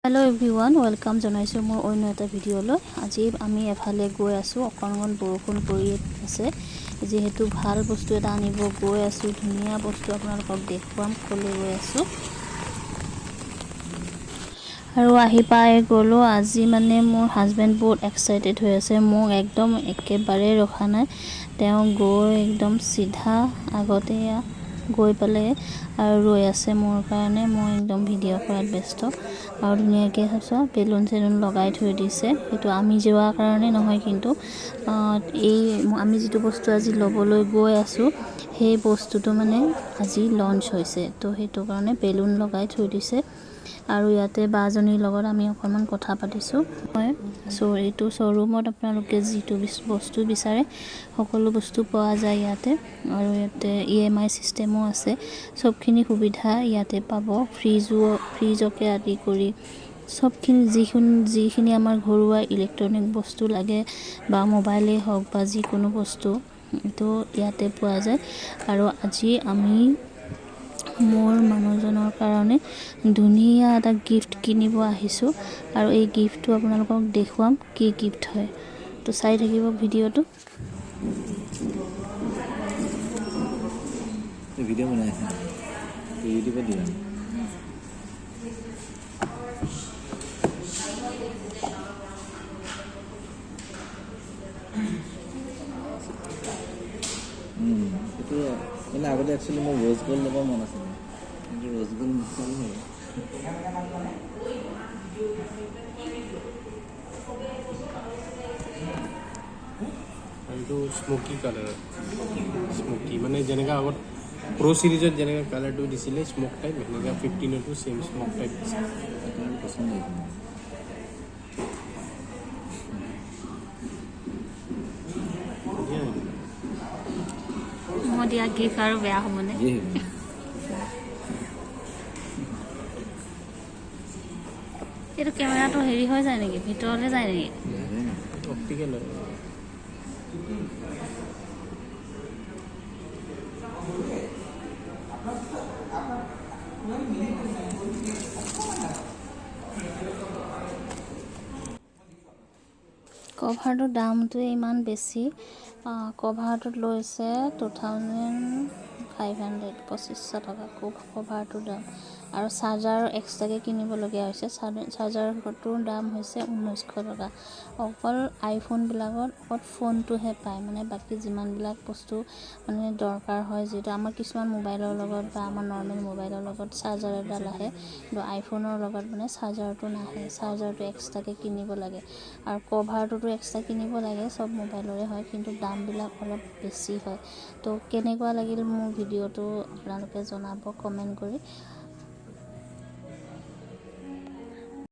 hello everyone welcome जनाइছো মোৰ অন্য এটা ভিডিঅ'লৈ আজি আমি এফালে গৈ আছো অকণমান বৰষুণ পৰি আছে যেহেতু ভাল বস্তু এটা আনিব গৈ আছো ধুনীয়া বস্তু আপোনালোকক দেখুৱাম কলৈ গৈ আছো আৰু আহি পাই গলো আজি মানে মোৰ হাজবেন্ড বহুত এক্সাইটেড হৈ আছে মোক একদম একেবাৰে ৰখা নাই তেওঁ গৈ একদম সিধা আগতে গৈ পালে আৰু ৰৈ আছে মোৰ কাৰণে মই একদম ভিডিঅ' কৰাত ব্যস্ত আৰু ধুনীয়াকৈ আছে বেলুন চেলুন লগাই থৈ দিছে এটো আমি যোৱা কাৰণে নহয় কিন্তু এই আমি যেটো বস্তু আজি লবলৈ গৈ আছো সেই বস্তুটো মানে আজি লঞ্চ হৈছে তো হেতু কাৰণে বেলুন লগাই থৈ দিছে আৰু ইয়াতে বাজনীৰ লগত আমি অকমান কথা পাতিছো হয় সো এইটো শ্বৰুমত আপোনালোকে যেটো বস্তু বিচাৰে সকলো বস্তু পোৱা যায় ইয়াতে আৰু ইয়াতে EMI সিস্টেমো আছে সবখিনি সুবিধা ইয়াতে পাব ফ্ৰিজকে আদি কৰি সবখিনি যিখিনি আমাৰ ঘৰুৱা ইলেক্ট্ৰনিক বস্তু লাগে বা মোবাইলে হওক বা যিকোনো বস্তু তো ইয়াতে পোৱা যায় আৰু আজি আমি মোৰ মানুহজনৰ কাৰণে ধুনীয়া এটা গিফট কিনিব আহিছো আৰু এই গিফটটো আপোনালোকক দেখুৱাম কি গিফট হয় তো চাই থাকিব ভিডিঅ'টো ভিডিঅ' বনাইছে ইউটিউবত দিবা এইটো মানে আগতে একচুৱেলি মোৰ ৰ'জ গ'ল্ড ল'ব মন আছিলে কিন্তু ৰ'জ গ'ল্ড নাপালোঁ হয় এইটো স্মোকি কালাৰ স্মোকি মানে যেনেকৈ আগত প্ৰ' চিৰিজত যেনেকৈ কালাৰটো দিছিলে স্মোক টাইপ সেনেকৈ 15তো চেম স্মোক টাইপ দিছে আপোনাৰ পচন্দ আহিছে মই দিয়া গিফট আৰু বেয়া হ'বনে এইটো কেমেৰাটো হেৰি হৈ যায় নেকি ভিতৰলৈ যায় নেকি অপ্টিকেল কভাৰটোৰ দামটো ইমান বেছি কভাৰটোত লৈছে 2500 2500 টকা কভাৰটোৰ দাম আৰু চাৰ্জাৰ এক্সট্ৰাকৈ কিনিবলগীয়া হৈছে চাৰ্জাৰটোৰ দাম হৈছে 1900 টকা অকল আইফোনবিলাকত অকল ফোনটোহে পায় মানে বাকি যিমানবিলাক বস্তু মানে দৰকাৰ হয় যেটো আমাৰ কিছুমান মোবাইলৰ লগত বা আমাৰ নৰ্মেল মোবাইলৰ লগত চাৰ্জাৰ এডাল আহে কিন্তু আইফোনৰ লগত মানে চাৰ্জাৰটো নাহে চাৰ্জাৰটো এক্সট্ৰাকৈ কিনিব লাগে আৰু কভাৰটোতো এক্সট্ৰা কিনিব লাগে সব মোবাইলৰে হয় কিন্তু দামবিলাক অলপ বেছি হয় তো কেনেকুৱা লাগিল মোৰ ভিডিঅ'টো আপোনালোকে জনাব কমেন্ট কৰি